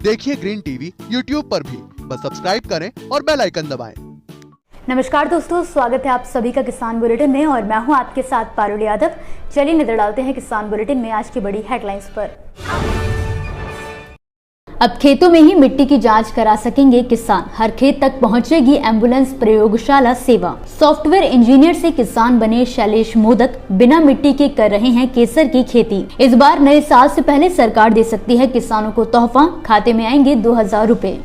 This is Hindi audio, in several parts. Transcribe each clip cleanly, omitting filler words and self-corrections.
देखिए ग्रीन टीवी यूट्यूब पर भी, बस सब्सक्राइब करें और बेल आइकन दबाएं। नमस्कार दोस्तों, स्वागत है आप सभी का किसान बुलेटिन में और मैं हूं आपके साथ पारुल यादव। चलिए नजर डालते हैं किसान बुलेटिन में आज की बड़ी हेडलाइंस पर। अब खेतों में ही मिट्टी की जांच करा सकेंगे किसान, हर खेत तक पहुंचेगी एम्बुलेंस प्रयोगशाला सेवा। सॉफ्टवेयर इंजीनियर से किसान बने शैलेश मोदक, बिना मिट्टी के कर रहे हैं केसर की खेती। इस बार नए साल से पहले सरकार दे सकती है किसानों को तोहफा, खाते में आएंगे 2000 रुपए।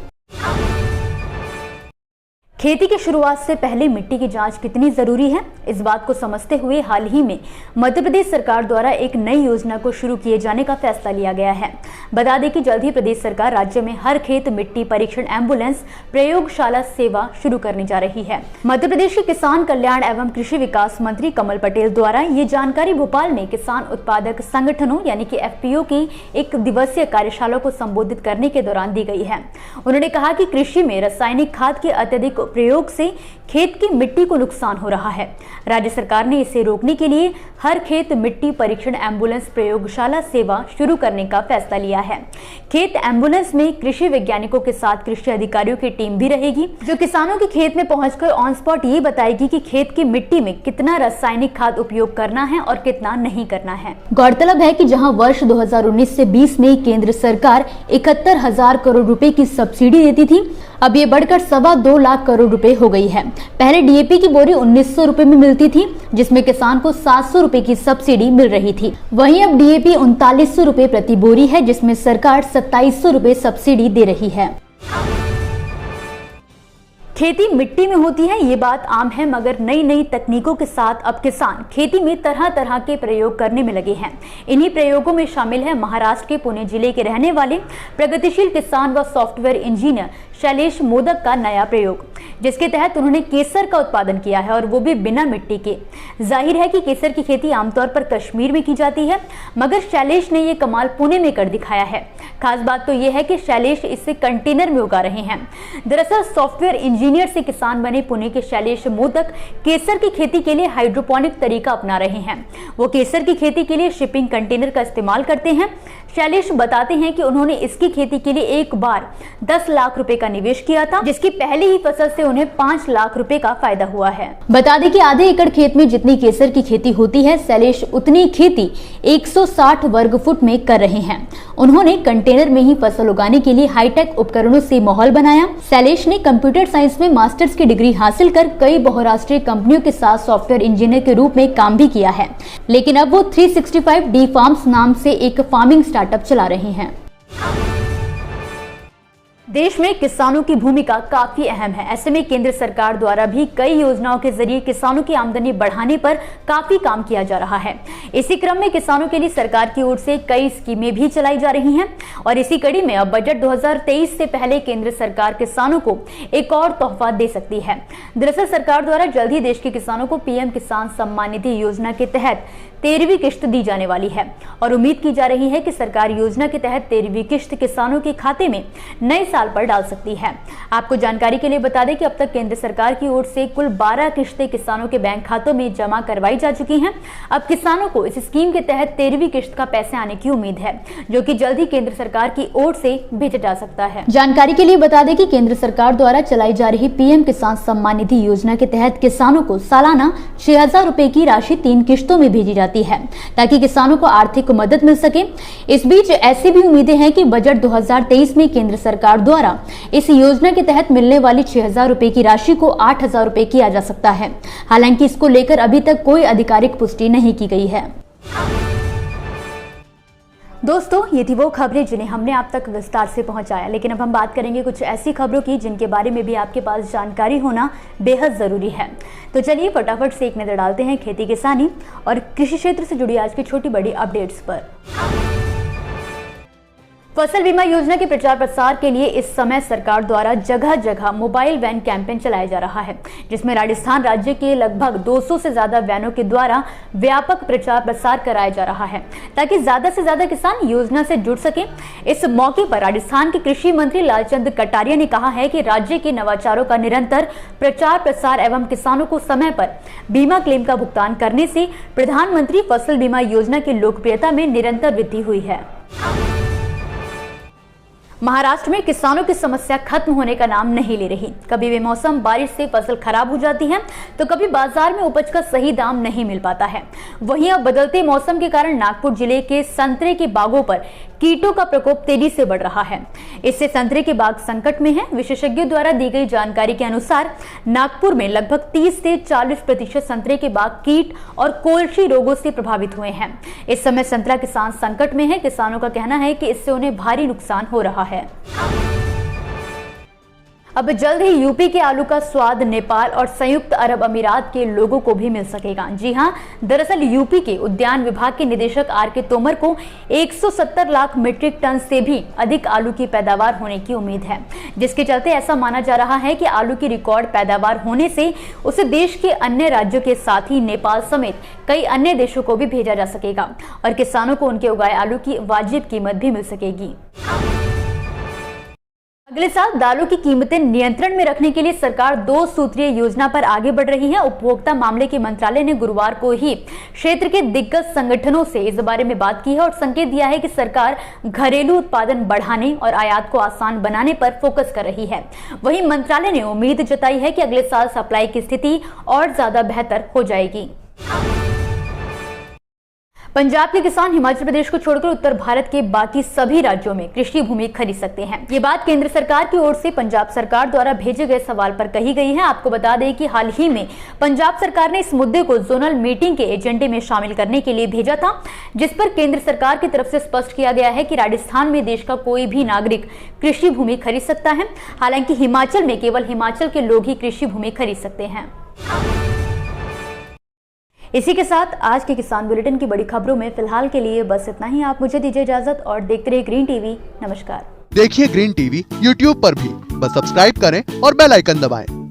खेती की शुरुआत से पहले मिट्टी की जांच कितनी जरूरी है, इस बात को समझते हुए हाल ही में मध्य प्रदेश सरकार द्वारा एक नई योजना को शुरू किए जाने का फैसला लिया गया है। बता दें कि जल्द ही प्रदेश सरकार राज्य में हर खेत मिट्टी परीक्षण एम्बुलेंस प्रयोगशाला सेवा शुरू करने जा रही है। मध्य प्रदेश के किसान कल्याण एवं कृषि विकास मंत्री कमल पटेल द्वारा ये जानकारी भोपाल में किसान उत्पादक संगठनों यानी कि FPO की एक दिवसीय कार्यशाला को संबोधित करने के दौरान दी गई है। उन्होंने कहा कि कृषि में रासायनिक खाद के अत्यधिक प्रयोग से खेत की मिट्टी को नुकसान हो रहा है। राज्य सरकार ने इसे रोकने के लिए हर खेत मिट्टी परीक्षण एम्बुलेंस प्रयोगशाला सेवा शुरू करने का फैसला लिया है। खेत एम्बुलेंस में कृषि वैज्ञानिकों के साथ कृषि अधिकारियों की टीम भी रहेगी, जो किसानों के खेत में पहुंचकर ऑन स्पॉट ये बताएगी कि खेत की मिट्टी में कितना रासायनिक खाद उपयोग करना है और कितना नहीं करना है। गौरतलब है कि जहां वर्ष 2019 से 20 में केंद्र सरकार 71,000 करोड़ रुपए की सब्सिडी देती थी, अब ये बढ़कर 2.25 लाख करोड़ रुपए हो गई है। पहले DAP की बोरी 1900 रुपए में मिलती थी, जिसमें किसान को 700 रुपए की सब्सिडी मिल रही थी। वहीं अब DAP 3900 रुपए प्रति बोरी है, जिसमें सरकार 2700 रुपए सब्सिडी दे रही है। खेती मिट्टी में होती है ये बात आम है, मगर नई नई तकनीकों के साथ अब किसान खेती में तरह तरह के प्रयोग करने में लगे हैं। इन्हीं प्रयोगों में शामिल है महाराष्ट्र के पुणे जिले के रहने वाले प्रगतिशील किसान व सॉफ्टवेयर इंजीनियर शैलेश मोदक का नया प्रयोग, जिसके तहत उन्होंने केसर का उत्पादन किया है और वो भी बिना मिट्टी के। जाहिर है कि केसर की खेती आमतौर पर कश्मीर में की जाती है, मगर शैलेश ने ये कमाल पुणे में कर दिखाया है। खास बात तो ये है कि शैलेश इसे कंटेनर में उगा रहे हैं। दरअसल सॉफ्टवेयर इंजीनियर से किसान बने पुणे के शैलेश मोदक केसर की खेती के लिए हाइड्रोपोनिक तरीका अपना रहे हैं। वो केसर की खेती के लिए शिपिंग कंटेनर का इस्तेमाल करते हैं। शैलेश बताते हैं कि उन्होंने इसकी खेती के लिए एक बार 10 लाख रुपए का निवेश किया था, जिसकी पहली ही फसल से उन्हें 5 लाख रुपए का फायदा हुआ है। बता दें कि आधे एकड़ खेत में जितनी केसर की खेती होती है, शैलेश उतनी खेती 160 वर्ग फुट में कर रहे हैं। उन्होंने कंटेनर में ही फसल उगाने के लिए हाईटेक उपकरणों से माहौल बनाया। शैलेश ने कंप्यूटर साइंस में मास्टर्स की डिग्री हासिल कर कई बहुराष्ट्रीय कंपनियों के साथ सॉफ्टवेयर इंजीनियर के रूप में काम भी किया है, लेकिन अब वो 365D फार्म्स नाम से एक फार्मिंग स्टार्टअप चला रहे हैं। देश में किसानों की भूमिका काफी अहम है। ऐसे में केंद्र सरकार द्वारा भी कई योजनाओं के जरिए किसानों की आमदनी बढ़ाने पर काफी काम किया जा रहा है। इसी क्रम में किसानों के लिए सरकार की ओर से कई स्कीमें भी चलाई जा रही हैं और इसी कड़ी में अब बजट 2023 से पहले केंद्र सरकार किसानों को एक और तोहफा दे सकती है। दरअसल सरकार द्वारा जल्द ही देश के किसानों को PM किसान सम्मान निधि योजना के तहत 13वीं किश्त दी जाने वाली है और उम्मीद की जा रही है कि सरकार योजना के तहत 13वीं किश्त किसानों के खाते में नए साल पर डाल सकती है। आपको जानकारी के लिए बता दें कि अब तक केंद्र सरकार की ओर से कुल 12 किश्तें किसानों के बैंक खातों में जमा करवाई जा चुकी हैं। अब किसानों को इस स्कीम के तहत 13वीं किश्त का पैसे आने की उम्मीद है, जो कि जल्द ही केंद्र सरकार की ओर से भेजा जा सकता है। जानकारी के लिए बता दें कि केंद्र सरकार द्वारा चलाई जा रही PM किसान सम्मान निधि योजना के तहत किसानों को सालाना 6000 रुपए की राशि 3 किश्तों में भेजी जाती है, ताकि किसानों को आर्थिक मदद मिल सके। इस बीच ऐसी भी उम्मीदें हैं कि बजट 2023 में केंद्र सरकार द्वारा इस योजना के तहत मिलने वाली 6000 रुपए की राशि को 8000 रुपए किया जा सकता है। हालांकि इसको लेकर अभी तक कोई आधिकारिक पुष्टि नहीं की गई है। दोस्तों, ये थी वो खबरें जिन्हें हमने आप तक विस्तार से पहुंचाया, लेकिन अब हम बात करेंगे कुछ ऐसी खबरों की जिनके बारे में भी आपके पास जानकारी होना बेहद जरूरी है। तो चलिए फटाफट से एक नजर डालते हैं खेती किसानी और कृषि क्षेत्र से जुड़ी आज की छोटी बड़ी अपडेट्स पर। फसल बीमा योजना के प्रचार प्रसार के लिए इस समय सरकार द्वारा जगह जगह मोबाइल वैन कैंपेन चलाया जा रहा है, जिसमें राजस्थान राज्य के लगभग 200 से ज्यादा वैनों के द्वारा व्यापक प्रचार प्रसार कराया जा रहा है, ताकि ज्यादा से ज्यादा किसान योजना से जुड़ सके। इस मौके पर राजस्थान के कृषि मंत्री लालचंद कटारिया ने कहा है कि राज्य के नवाचारों का निरंतर प्रचार प्रसार एवं किसानों को समय पर बीमा क्लेम का भुगतान करने से प्रधानमंत्री फसल बीमा योजना की लोकप्रियता में निरंतर वृद्धि हुई है। महाराष्ट्र में किसानों की समस्या खत्म होने का नाम नहीं ले रही। कभी बेमौसम बारिश से फसल खराब हो जाती है तो कभी बाजार में उपज का सही दाम नहीं मिल पाता है। वहीं अब बदलते मौसम के कारण नागपुर जिले के संतरे के बागों पर कीटों का प्रकोप तेजी से बढ़ रहा है। इससे संतरे के बाग संकट में हैं। विशेषज्ञों द्वारा दी गई जानकारी के अनुसार नागपुर में लगभग 30 से 40% संतरे के बाग कीट और कोल्शी रोगों से प्रभावित हुए हैं। इस समय संतरा किसान संकट में है। किसानों का कहना है कि इससे उन्हें भारी नुकसान हो रहा है। अब जल्द ही यूपी के आलू का स्वाद नेपाल और संयुक्त अरब अमीरात के लोगों को भी मिल सकेगा। जी हां, दरअसल यूपी के उद्यान विभाग के निदेशक आर.के. तोमर को 170 लाख मीट्रिक टन से भी अधिक आलू की पैदावार होने की उम्मीद है, जिसके चलते ऐसा माना जा रहा है कि आलू की रिकॉर्ड पैदावार होने से उसे देश के अन्य राज्यों के साथ ही नेपाल समेत कई अन्य देशों को भी भेजा जा सकेगा और किसानों को उनके उगाए आलू की वाजिब कीमत भी मिल सकेगी। अगले साल दालों की कीमतें नियंत्रण में रखने के लिए सरकार 2 सूत्रीय योजना पर आगे बढ़ रही है। उपभोक्ता मामले के मंत्रालय ने गुरुवार को ही क्षेत्र के दिग्गज संगठनों से इस बारे में बात की है और संकेत दिया है कि सरकार घरेलू उत्पादन बढ़ाने और आयात को आसान बनाने पर फोकस कर रही है। वहीं मंत्रालय ने उम्मीद जताई है कि अगले साल सप्लाई की स्थिति और ज्यादा बेहतर हो जाएगी। पंजाब के किसान हिमाचल प्रदेश को छोड़कर उत्तर भारत के बाकी सभी राज्यों में कृषि भूमि खरीद सकते हैं। ये बात केंद्र सरकार की ओर से पंजाब सरकार द्वारा भेजे गए सवाल पर कही गई है। आपको बता दें कि हाल ही में पंजाब सरकार ने इस मुद्दे को जोनल मीटिंग के एजेंडे में शामिल करने के लिए भेजा था, जिस पर केंद्र सरकार की तरफ से स्पष्ट किया गया है कि राजस्थान में देश का कोई भी नागरिक कृषि भूमि खरीद सकता है। हालांकि हिमाचल में केवल हिमाचल के लोग ही कृषि भूमि खरीद सकते हैं। इसी के साथ आज के किसान बुलेटिन की बड़ी खबरों में फिलहाल के लिए बस इतना ही। आप मुझे दीजिए इजाजत और देखते रहिए ग्रीन टीवी। नमस्कार। देखिए ग्रीन टीवी यूट्यूब पर भी, बस सब्सक्राइब करें और बेल आइकन दबाएं।